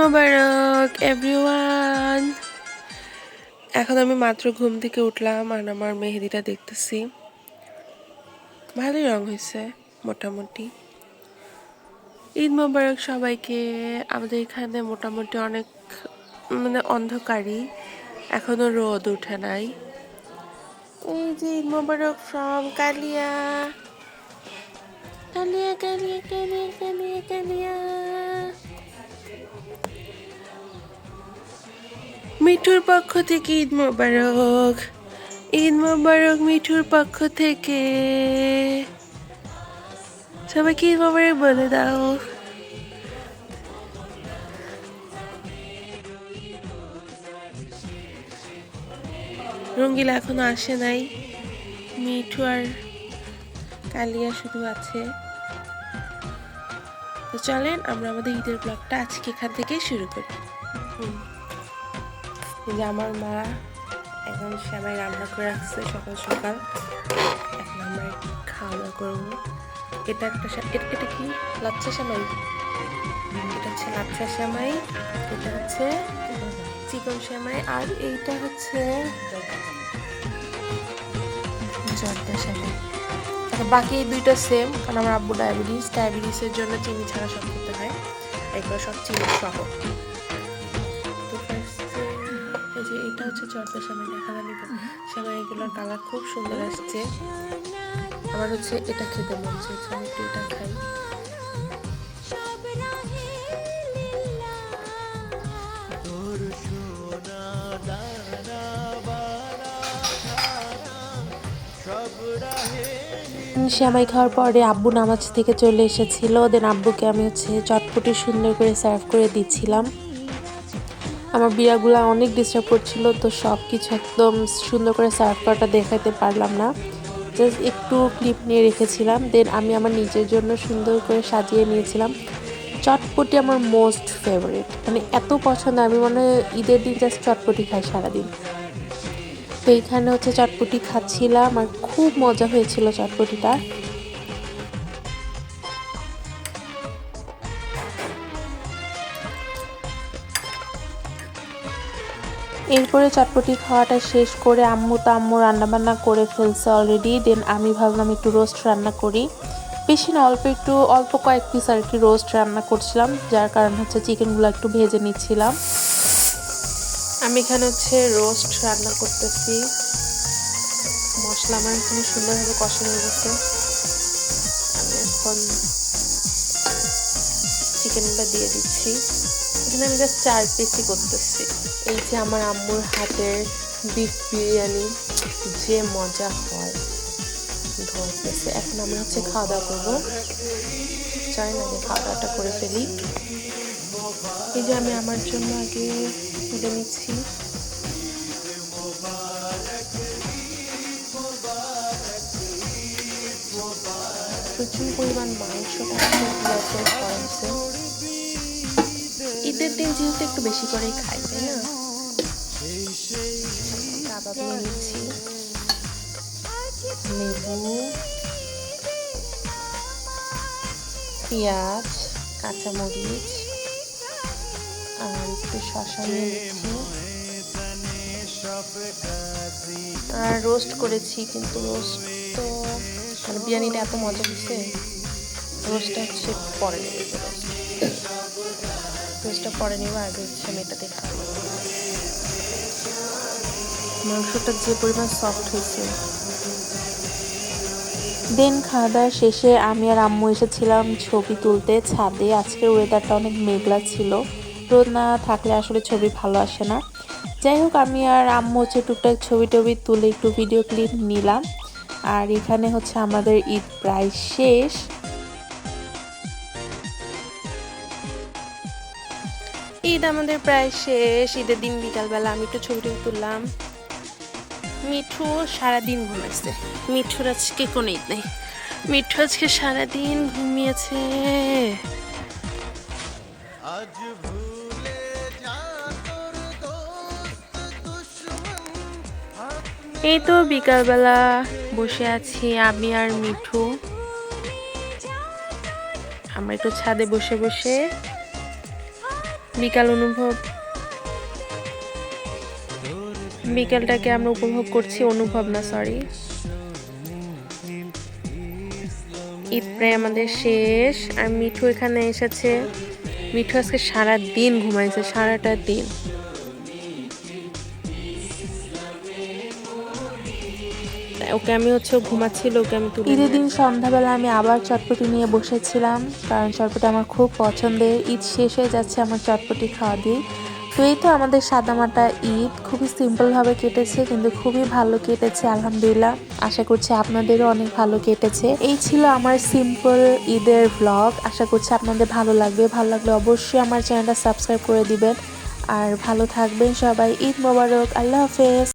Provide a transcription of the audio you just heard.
মোবারক everyone. এখন আমি মাত্র ঘুম থেকে উঠলাম আর আমার মেহেদিটা দেখতেছি, ভালোই রং হয়েছে মোটামুটি। ঈদ মোবারক সবাইকে। আমাদের এখানে মোটামুটি অনেক অন্ধকারই, এখনো রোদ উঠে নাই। এই যে ঈদ মোবারক ফ্রম কালিয়া, কালিয়া কালিয়া কালিয়া কালিয়া কালিয়া। মিঠুর পক্ষ থেকে ঈদ মোবারক, ঈদ মোবারক মিঠুর পক্ষ থেকে। সবাইকে ঈদ মোবারক বলে দাও। রঙ্গিলা এখনো আসে নাই, মিঠু আর কালিয়া শুধু আছে। তো চলেন আমরা আমাদের ঈদের ব্লগটা আজকে এখান থেকে শুরু করি। এই যে আমার মা এখন সেমাই রান্না করে রাখছে সকাল সকাল, এখন আমরা খাওয়া দাওয়া করবো। এটা কি লাচ্ছা সেমাই, এটা হচ্ছে লাচ্ছা সেমাই, এটা হচ্ছে চিকন সেমাই, আর এইটা হচ্ছে জর্দা সেমাই। বাকি এই দুইটা সেম, কারণ আমার আব্বু ডায়াবেটিসের জন্য চিনি ছাড়া সব খেতে হয়, এগুলো সব চিনি সহ। তো ফার্স্টে এই যে এটা হচ্ছে জর্দা সেমাই, দেখা যাবে সেমাইগুলোর কালার খুব সুন্দর আসছে। আমার হচ্ছে এটা খেতে মন চাইছে, আমি একটু এটা খাই। সেমাই খাওয়ার পরে আব্বু নামাজ থেকে চলে এসেছিল, দেন আব্বুকে আমি হচ্ছে চটপটি সুন্দর করে সার্ভ করে দিচ্ছিলাম। আমার বিয়াগুলো অনেক ডিস্টার্ব করছিল, তো সব কিছু একদম সুন্দর করে সার্ভ করাটা দেখাতে পারলাম না, জাস্ট একটু ক্লিপ নিয়ে রেখেছিলাম। দেন আমি আমার নিজের জন্য সুন্দর করে সাজিয়ে নিয়েছিলাম। চটপটি আমার মোস্ট ফেভারিট, মানে এত পছন্দ, আমি মনে হয় ঈদের দিন জাস্ট চটপটি খাই সারাদিন। তো এইখানে হচ্ছে চটপটি খাচ্ছিলাম আর খুব মজা হয়েছিল চটপটিটা। এরপরে চটপটি খাওয়াটা শেষ করে আম্মু রান্নাবান্না করে ফেলছে অলরেডি। দেন আমি ভাবলাম একটু রোস্ট রান্না করি, বেশি না, অল্প কয়েক পিস আর কি রোস্ট রান্না করছিলাম, যার কারণ হচ্ছে চিকেনগুলো একটু ভেজে নিচ্ছিলাম। আমি এখানে হচ্ছে রোস্ট রান্না করতেছি, মশলা আমার এখানে সুন্দরভাবে কষানো হয়ে গেছে। আমি এখন চিকেনগুলো দিয়ে দিচ্ছি। এখানে আমি জাস্ট 4 পিসই করতেছি। এই যে আমার আম্মুর হাতের বিফ বিরিয়ানি, যে মজা হয় ধরতেছে। এখন আমরা হচ্ছে খাওয়া দাওয়া করবো, চাই না আগে খাওয়া দাওয়াটা করে ফেলি। এই যে আমি আমার জন্য আগে তুলে নিচ্ছি। প্রচুর পরিমাণ মাংসটা করেছে। ঈদের দিন যেহেতু একটু বেশি করেই খাই, তাই না? কাবাব নিয়ে নিচ্ছি, লেবু, পেঁয়াজ, কাঁচামরিচ আর একটু শসা নিয়ে নিচ্ছি। আর রোস্ট করেছি, কিন্তু রোস্ট তো মানে বিরিয়ানিটা এত মজা হচ্ছে, রোস্টটা হচ্ছে পরে নেবে, রোস্টটা পরে নেবো, আগে হচ্ছে আমি এটা দেখা। মাংসটা যে পরিমাণ সফট হয়েছে। দেন খাওয়া দাওয়া শেষে আমি আর আম্মু এসেছিলাম ছবি তুলতে ছাদে। আজকের ওয়েদারটা অনেক মেঘলা ছিল, রোদ না থাকলে আসলে ছবি ভালো আসে না। যাই হোক, আমি আর আম্মু হচ্ছে টুকটাক ছবি টবি তুলে একটু ভিডিও ক্লিপ নিলাম। আর এখানে হচ্ছে আমাদের ঈদ প্রায় শেষ। ঈদ আমাদের প্রায় শেষ। ঈদের দিন বিকালবেলা আমি একটু ছবি টবি তুললাম। মিঠু সারাদিন ঘুমাইছে, মিঠুর আজকে কোনো ঈদ নেই, মিঠু আজকে সারাদিন ঘুমিয়েছে। এই তো বিকালবেলা বসে আছি আমি আর মিঠু, আমরা একটু ছাদে বসে বসে বিকালটাকে আমরা উপভোগ করছি, অনুভব না সরি। ঈদ প্রায় আমাদের শেষ। আর মিঠু এখানে এসেছে। মিঠু আজকে সারা দিন ঘুমাইছে, সারাটা দিন। ওকে আমি ঘুমাচ্ছিল, ওকে আমি তুলে ঈদের দিন সন্ধ্যাবেলা আমি আবার চটপটি নিয়ে বসেছিলাম, কারণ চটপটি আমার খুব পছন্দের। ঈদ শেষ হয়ে যাচ্ছে আমার চটপটি খাওয়া দিয়ে। তো এই তো আমাদের সাদামাটা ঈদ খুবই সিম্পলভাবে কেটেছে, কিন্তু খুবই ভালো কেটেছে আলহামদুলিল্লাহ। আশা করছি আপনাদেরও অনেক ভালো কেটেছে। এই ছিল আমার সিম্পল ঈদের ব্লগ। আশা করছি আপনাদের ভালো লাগবে। ভালো লাগলে অবশ্যই আমার চ্যানেলটা সাবস্ক্রাইব করে দিবেন। আর ভালো থাকবেন সবাই। ঈদ মোবারক। আল্লাহ হাফেজ।